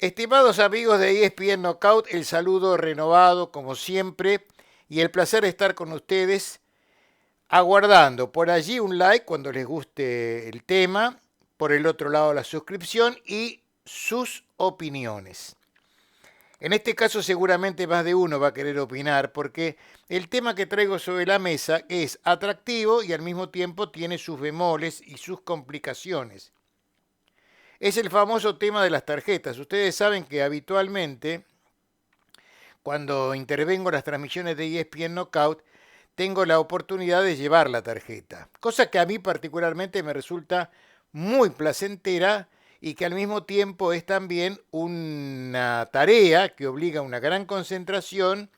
Estimados amigos de ESPN Knockout, el saludo renovado como siempre y el placer de estar con ustedes aguardando por allí un like cuando les guste el tema, por el otro lado la suscripción y sus opiniones. En este caso seguramente más de uno va a querer opinar porque el tema que traigo sobre la mesa es atractivo y al mismo tiempo tiene sus bemoles y sus complicaciones. Es el famoso tema de las tarjetas. Ustedes saben que habitualmente, cuando intervengo en las transmisiones de ESPN Knockout, tengo la oportunidad de llevar la tarjeta. Cosa que a mí particularmente me resulta muy placentera y que al mismo tiempo es también una tarea que obliga a una gran concentración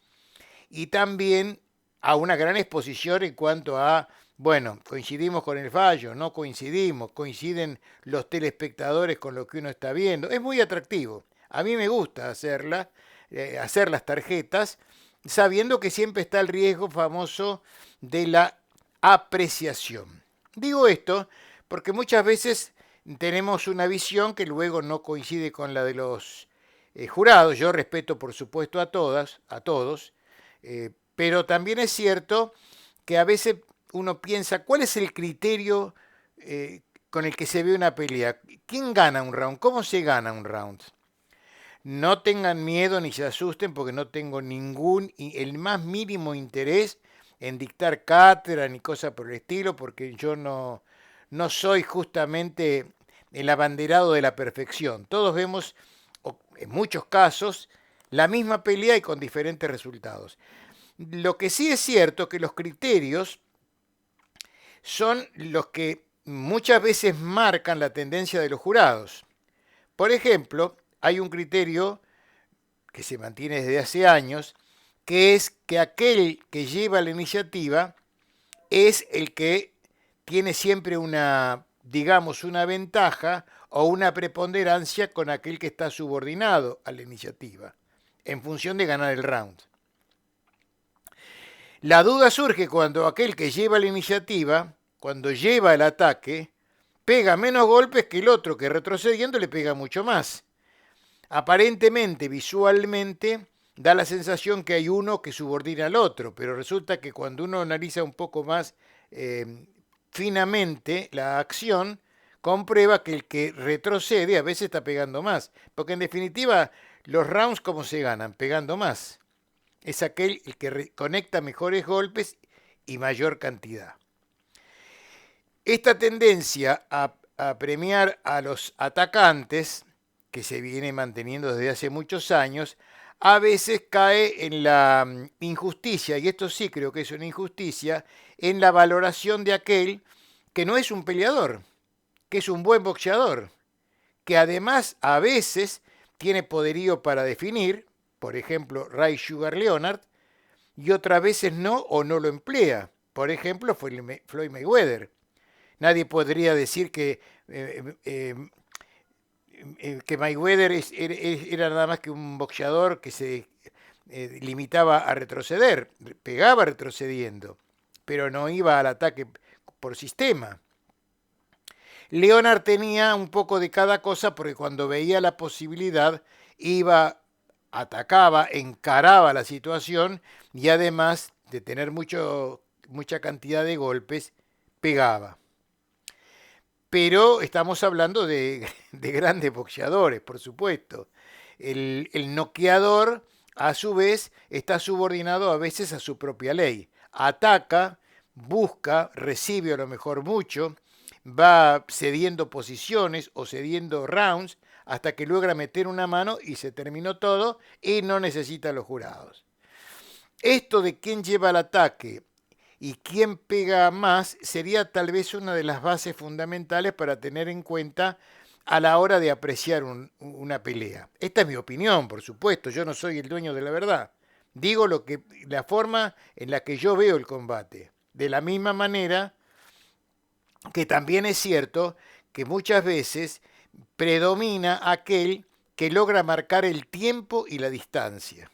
y también a una gran exposición en cuanto a, bueno, coincidimos con el fallo, no coincidimos, coinciden los telespectadores con lo que uno está viendo. Es muy atractivo. A mí me gusta hacer las tarjetas, sabiendo que siempre está el riesgo famoso de la apreciación. Digo esto porque muchas veces tenemos una visión que luego no coincide con la de los jurados. Yo respeto, por supuesto, a todos, pero también es cierto que a veces uno piensa, ¿cuál es el criterio con el que se ve una pelea? ¿Quién gana un round? ¿Cómo se gana un round? No tengan miedo ni se asusten porque no tengo el más mínimo interés en dictar cátedra ni cosa por el estilo, porque yo no soy justamente el abanderado de la perfección. Todos vemos, en muchos casos, la misma pelea y con diferentes resultados. Lo que sí es cierto que los criterios son los que muchas veces marcan la tendencia de los jurados. Por ejemplo, hay un criterio que se mantiene desde hace años, que es que aquel que lleva la iniciativa es el que tiene siempre una, digamos, una ventaja o una preponderancia con aquel que está subordinado a la iniciativa, en función de ganar el round. La duda surge cuando aquel que lleva la iniciativa, cuando lleva el ataque, pega menos golpes que el otro que retrocediendo le pega mucho más. Aparentemente, visualmente, da la sensación que hay uno que subordina al otro, pero resulta que cuando uno analiza un poco más finamente la acción, comprueba que el que retrocede a veces está pegando más, porque en definitiva los rounds cómo se ganan, pegando más. Es aquel el que conecta mejores golpes y mayor cantidad. Esta tendencia a premiar a los atacantes, que se viene manteniendo desde hace muchos años, a veces cae en la injusticia, y esto sí creo que es una injusticia, en la valoración de aquel que no es un peleador, que es un buen boxeador, que además a veces tiene poderío para definir, por ejemplo, Ray Sugar Leonard, y otras veces no o no lo emplea, por ejemplo, Floyd Mayweather. Nadie podría decir que Mayweather era nada más que un boxeador que se limitaba a retroceder, pegaba retrocediendo, pero no iba al ataque por sistema. Leonard tenía un poco de cada cosa porque cuando veía la posibilidad iba, atacaba, encaraba la situación y además de tener mucha cantidad de golpes, pegaba. Pero estamos hablando de grandes boxeadores, por supuesto. El noqueador, a su vez, está subordinado a veces a su propia ley. Ataca, busca, recibe a lo mejor mucho, va cediendo posiciones o cediendo rounds hasta que logra meter una mano y se terminó todo y no necesita a los jurados. Esto de quién lleva el ataque y quién pega más sería tal vez una de las bases fundamentales para tener en cuenta a la hora de apreciar una pelea. Esta es mi opinión, por supuesto, yo no soy el dueño de la verdad. Digo la forma en la que yo veo el combate. De la misma manera que también es cierto que muchas veces predomina aquel que logra marcar el tiempo y la distancia.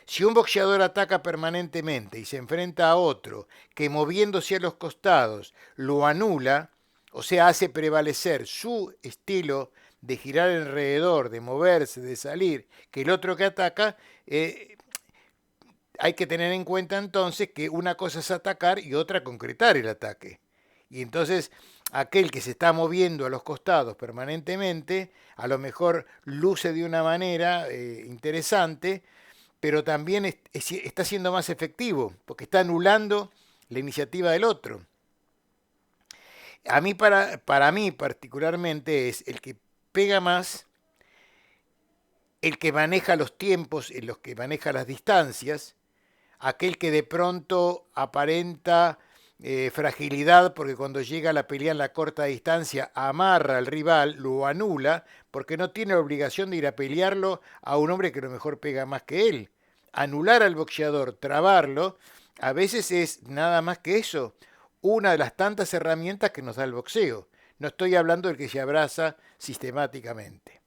Si un boxeador ataca permanentemente y se enfrenta a otro que moviéndose a los costados lo anula, o sea, hace prevalecer su estilo de girar alrededor, de moverse, de salir, que el otro que ataca, hay que tener en cuenta entonces que una cosa es atacar y otra concretar el ataque. Y entonces aquel que se está moviendo a los costados permanentemente, a lo mejor luce de una manera interesante, pero también está siendo más efectivo, porque está anulando la iniciativa del otro. A mí, para mí particularmente, es el que pega más, el que maneja los tiempos, en los que maneja las distancias, aquel que de pronto aparenta fragilidad porque cuando llega a la pelea en la corta distancia amarra al rival, lo anula, porque no tiene la obligación de ir a pelearlo a un hombre que a lo mejor pega más que él. Anular al boxeador, trabarlo, a veces es nada más que eso, una de las tantas herramientas que nos da el boxeo. No estoy hablando del que se abraza sistemáticamente.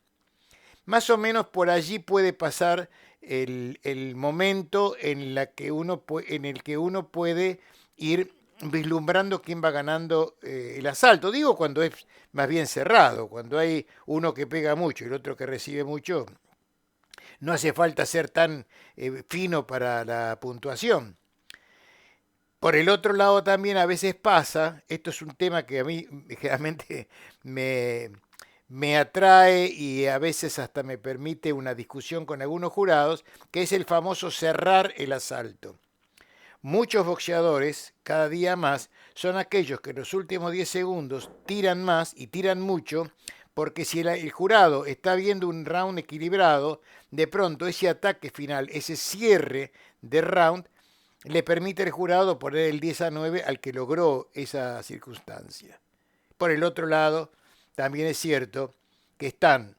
Más o menos por allí puede pasar el momento en el que uno puede ir vislumbrando quién va ganando el asalto. Digo cuando es más bien cerrado, cuando hay uno que pega mucho y el otro que recibe mucho, no hace falta ser tan fino para la puntuación. Por el otro lado también a veces pasa, esto es un tema que a mí generalmente me atrae y a veces hasta me permite una discusión con algunos jurados, que es el famoso cerrar el asalto. Muchos boxeadores, cada día más, son aquellos que en los últimos 10 segundos tiran más y tiran mucho, porque si el jurado está viendo un round equilibrado, de pronto ese ataque final, ese cierre de round, le permite al jurado poner el 10-9 al que logró esa circunstancia. Por el otro lado, también es cierto que están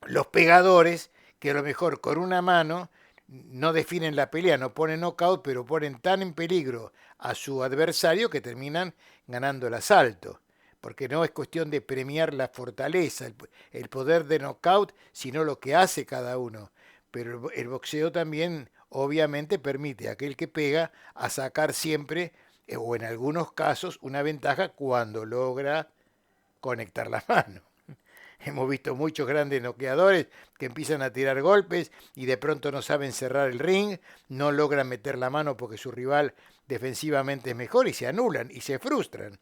los pegadores que a lo mejor con una mano no definen la pelea, no ponen knockout, pero ponen tan en peligro a su adversario que terminan ganando el asalto. Porque no es cuestión de premiar la fortaleza, el poder de knockout, sino lo que hace cada uno. Pero el boxeo también obviamente permite a aquel que pega a sacar siempre, o en algunos casos, una ventaja cuando logra conectar la mano. Hemos visto muchos grandes noqueadores que empiezan a tirar golpes y de pronto no saben cerrar el ring, no logran meter la mano porque su rival defensivamente es mejor y se anulan y se frustran.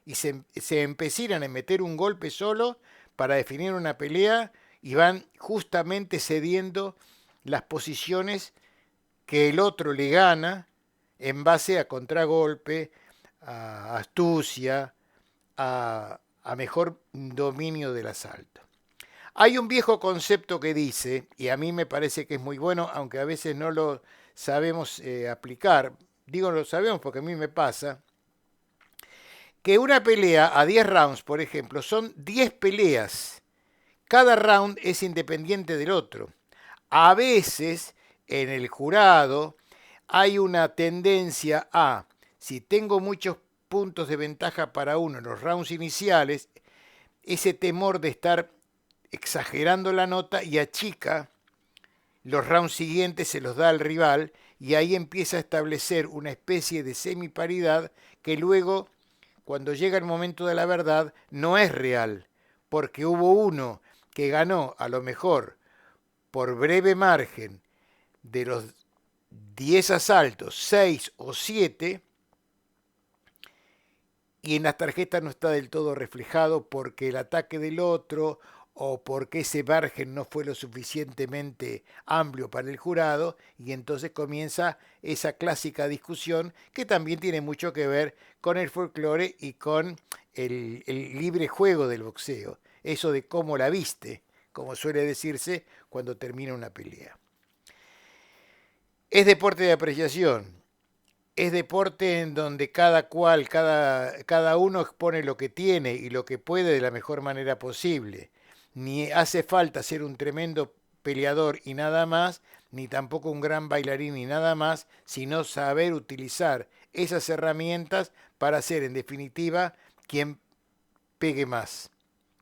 Y se empecinan en meter un golpe solo para definir una pelea y van justamente cediendo las posiciones que el otro le gana en base a contragolpe, a astucia, a mejor dominio del asalto. Hay un viejo concepto que dice, y a mí me parece que es muy bueno, aunque a veces no lo sabemos aplicar, digo lo sabemos porque a mí me pasa, que una pelea a 10 rounds, por ejemplo, son 10 peleas. Cada round es independiente del otro. A veces en el jurado hay una tendencia a, si tengo muchos puntos de ventaja para uno en los rounds iniciales, ese temor de estar exagerando la nota y achica los rounds siguientes, se los da al rival y ahí empieza a establecer una especie de semiparidad que luego, cuando llega el momento de la verdad, no es real, porque hubo uno que ganó a lo mejor por breve margen de los 10 asaltos, 6 o 7, y en las tarjetas no está del todo reflejado porque el ataque del otro o porque ese margen no fue lo suficientemente amplio para el jurado, y entonces comienza esa clásica discusión que también tiene mucho que ver con el folclore y con el libre juego del boxeo, eso de cómo la viste, como suele decirse cuando termina una pelea. Es deporte de apreciación, es deporte en donde cada uno expone lo que tiene y lo que puede de la mejor manera posible. Ni hace falta ser un tremendo peleador y nada más, ni tampoco un gran bailarín y nada más, sino saber utilizar esas herramientas para ser en definitiva quien pegue más,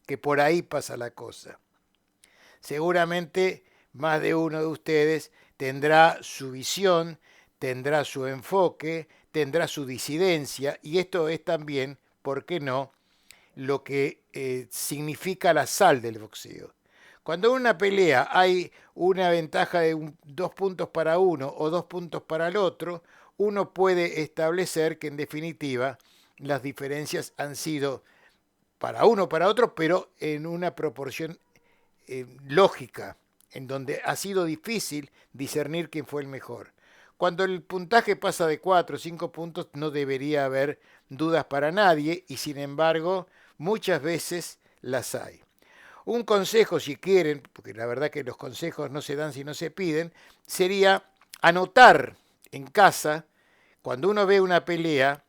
que por ahí pasa la cosa. Seguramente más de uno de ustedes tendrá su visión, tendrá su enfoque, tendrá su disidencia, y esto es también, ¿por qué no?, lo que significa la sal del boxeo. Cuando en una pelea hay una ventaja de 2 puntos para uno o 2 puntos para el otro, uno puede establecer que en definitiva las diferencias han sido para uno o para otro, pero en una proporción lógica, en donde ha sido difícil discernir quién fue el mejor. Cuando el puntaje pasa de 4 o 5 puntos no debería haber dudas para nadie y sin embargo muchas veces las hay. Un consejo, si quieren, porque la verdad que los consejos no se dan si no se piden, sería anotar en casa, cuando uno ve una pelea,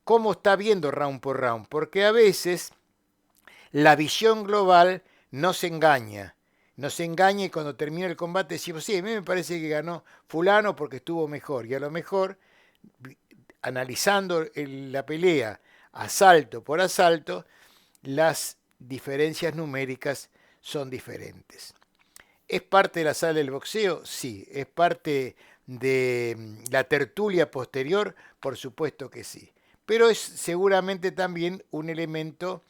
cómo está viendo round por round, porque a veces la visión global nos engaña. Nos engaña y cuando termina el combate decimos, sí, a mí me parece que ganó fulano porque estuvo mejor. Y a lo mejor, analizando la pelea asalto por asalto, las diferencias numéricas son diferentes. ¿Es parte de la sala del boxeo? Sí. ¿Es parte de la tertulia posterior? Por supuesto que sí. Pero es seguramente también un elemento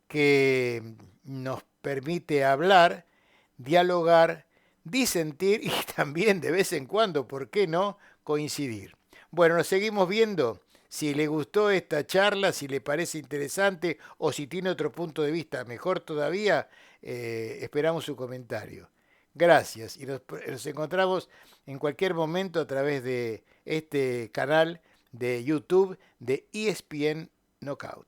que nos permite hablar, dialogar, disentir y también de vez en cuando, ¿por qué no?, coincidir. Bueno, nos seguimos viendo. Si le gustó esta charla, si le parece interesante o si tiene otro punto de vista mejor todavía, esperamos su comentario. Gracias y nos encontramos en cualquier momento a través de este canal de YouTube de ESPN Knockout.